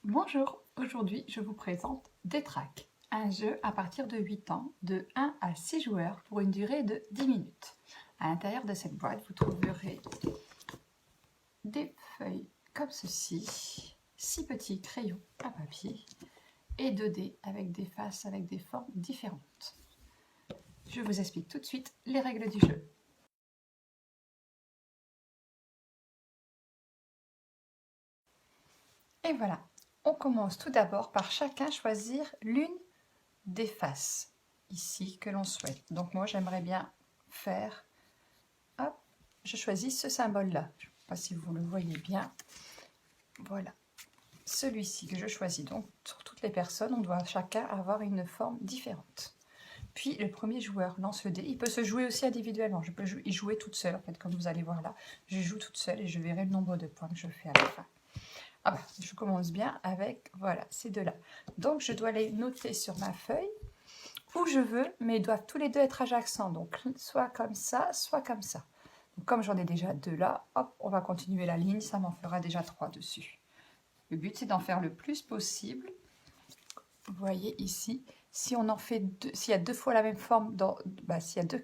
Bonjour, aujourd'hui je vous présente Détraque, un jeu à partir de 8 ans, de 1 à 6 joueurs pour une durée de 10 minutes. À l'intérieur de cette boîte, vous trouverez des feuilles comme ceci, 6 petits crayons à papier et 2 dés avec des faces avec des formes différentes. Je vous explique tout de suite les règles du jeu. Et voilà, on commence tout d'abord par chacun choisir l'une des faces ici que l'on souhaite. Donc moi j'aimerais bien faire, hop, je choisis ce symbole là, je ne sais pas si vous le voyez bien, voilà, celui-ci que je choisis. Donc sur toutes les personnes on doit chacun avoir une forme différente. Puis le premier joueur lance le dé, il peut se jouer aussi individuellement, je peux y jouer toute seule en fait, comme vous allez voir là, je joue toute seule et je verrai le nombre de points que je fais à la fin. Ah bah, je commence bien avec, voilà, ces deux là. Donc je dois les noter sur ma feuille où je veux, mais ils doivent tous les deux être adjacents, donc soit comme ça, soit comme ça. Donc, comme j'en ai déjà deux là, hop, on va continuer la ligne, ça m'en fera déjà 3 dessus. Le but c'est d'en faire le plus possible. Vous voyez ici, si on en fait deux, s'il y a deux fois la même forme, s'il y a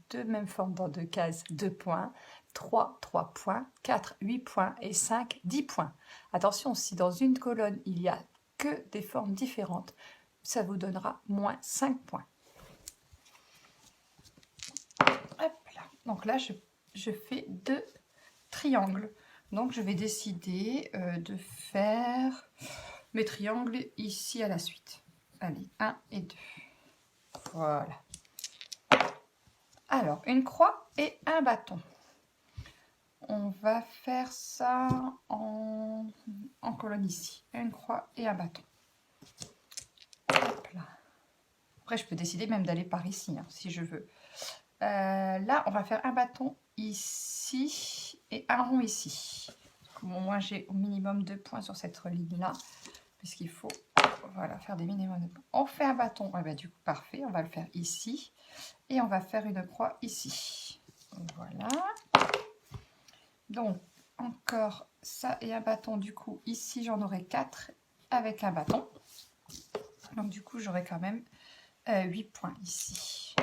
deux mêmes formes dans 2 cases, 2 points, 3 points, 4, 8 points et 5, 10 points. Attention, si dans une colonne il n'y a que des formes différentes, ça vous donnera moins 5 points. Hop là. Donc là, je fais 2 triangles. Donc je vais décider de faire mes triangles ici à la suite. Allez, 1 et 2. Voilà. Alors, une croix et un bâton. On va faire ça en colonne ici. Une croix et un bâton. Hop là. Après, je peux décider même d'aller par ici, hein, si je veux. Là, on va faire un bâton ici et un rond ici. Moi, j'ai au minimum 2 points sur cette ligne-là, puisqu'il faut voilà, faire des minimums de points. On fait un bâton, eh bien, du coup, parfait, on va le faire ici. Et on va faire une croix ici. Voilà. Donc, encore ça et un bâton, du coup, ici, j'en aurai 4 avec un bâton. Donc, du coup, j'aurai quand même 8 points ici.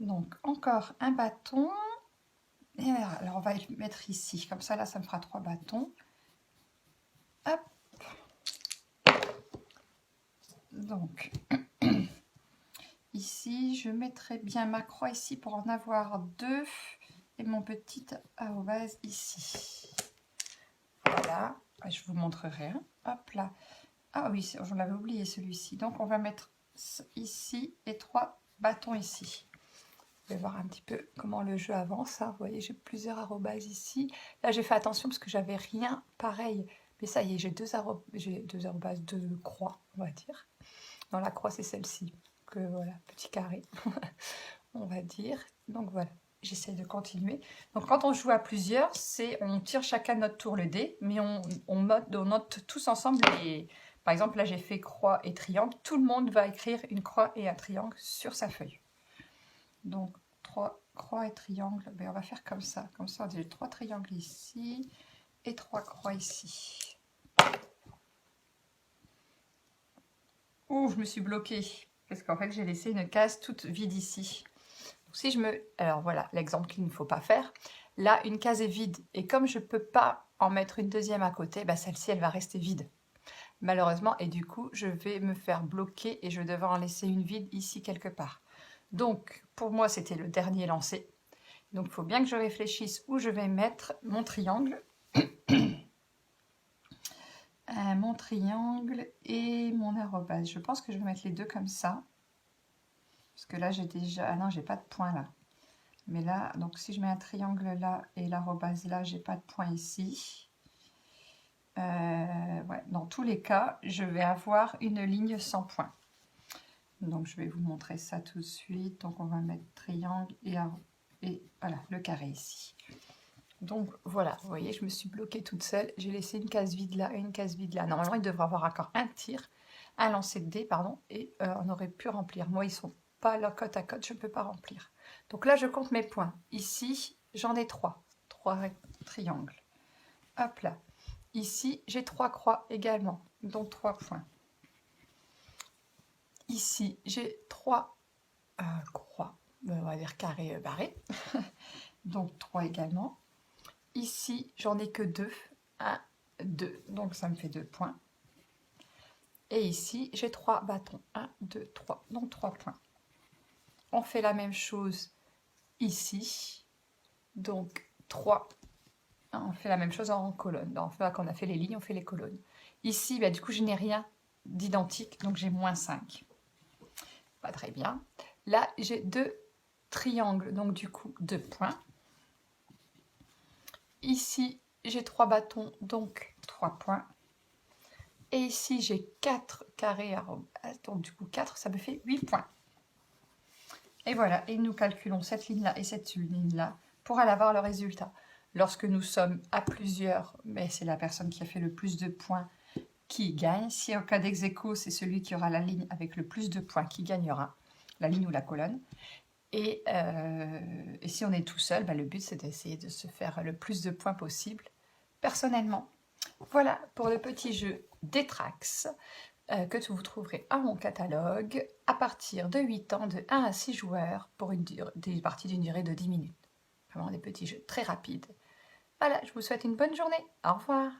Donc, encore un bâton. Et alors, on va le mettre ici. Comme ça, là, ça me fera 3 bâtons. Hop. Donc, ici, je mettrai bien ma croix ici pour en avoir 2. Et mon petit arrobase ici. Voilà. Je vous montrerai. Hein. Hop là. Ah oui, j'en avais oublié celui-ci. Donc, on va mettre ici et 3 bâtons ici. Vous pouvez voir un petit peu comment le jeu avance. Hein. Vous voyez, j'ai plusieurs arrobases ici. Là, j'ai fait attention parce que j'avais rien pareil. Mais ça y est, j'ai deux arrobases, 2 croix, on va dire. Non, la croix, c'est celle-ci. Que voilà, petit carré, on va dire. Donc voilà, j'essaie de continuer. Donc quand on joue à plusieurs, on tire chacun notre tour le dé, mais on note tous ensemble les... Par exemple, là, j'ai fait croix et triangle. Tout le monde va écrire une croix et un triangle sur sa feuille. Donc, 3 croix et triangles, ben, on va faire comme ça. Comme ça, j'ai 3 triangles ici et 3 croix ici. Ouh, je me suis bloquée parce qu'en fait, j'ai laissé une case toute vide ici. Donc, si je me... Alors voilà, l'exemple qu'il ne faut pas faire. Là, une case est vide et comme je ne peux pas en mettre une deuxième à côté, ben, celle-ci, elle va rester vide. Malheureusement, et du coup, je vais me faire bloquer et je vais devoir en laisser une vide ici quelque part. Donc, pour moi, c'était le dernier lancé. Donc, il faut bien que je réfléchisse où je vais mettre mon triangle. Mon triangle et mon arrobase. Je pense que je vais mettre les deux comme ça. Parce que là, j'ai déjà... Ah non, j'ai pas de point là. Mais là, donc si je mets un triangle là et l'arrobase là, j'ai pas de point ici. Ouais, dans tous les cas, je vais avoir une ligne sans point. Donc, je vais vous montrer ça tout de suite. Donc, on va mettre triangle et voilà, le carré ici. Donc, voilà, vous voyez, je me suis bloquée toute seule. J'ai laissé une case vide là et une case vide là. Normalement, il devrait avoir encore un tir, un lancer de dés, pardon, et on aurait pu remplir. Moi, ils sont pas là côte à côte, je ne peux pas remplir. Donc là, je compte mes points. Ici, j'en ai 3. 3 triangles. Hop là. Ici, j'ai 3 croix également, donc 3 points. Ici, j'ai 3 croix, on va dire carrés barrés, donc 3 également. Ici, j'en ai que 2, 1, 2, donc ça me fait 2 points. Et ici, j'ai 3 bâtons, 1, 2, 3, donc 3 points. On fait la même chose ici, donc 3. On fait la même chose en colonne. Enfin, quand on a fait les lignes, on fait les colonnes. Ici, bah, du coup, je n'ai rien d'identique, donc j'ai moins 5. Pas très bien. Là, j'ai 2 triangles, donc du coup, 2 points. Ici, j'ai 3 bâtons, donc 3 points. Et ici, j'ai 4 carrés arobase, donc du coup, 4, ça me fait 8 points. Et voilà, et nous calculons cette ligne-là et cette ligne-là pour aller avoir le résultat. Lorsque nous sommes à plusieurs, mais c'est la personne qui a fait le plus de points qui gagne. Si en cas d'ex aequo, c'est celui qui aura la ligne avec le plus de points qui gagnera, la ligne ou la colonne. Et si on est tout seul, bah, le but c'est d'essayer de se faire le plus de points possible personnellement. Voilà pour le petit jeu Détrax que vous trouverez à mon catalogue à partir de 8 ans, de 1 à 6 joueurs pour des parties d'une durée de 10 minutes. Vraiment des petits jeux très rapides. Voilà, je vous souhaite une bonne journée. Au revoir.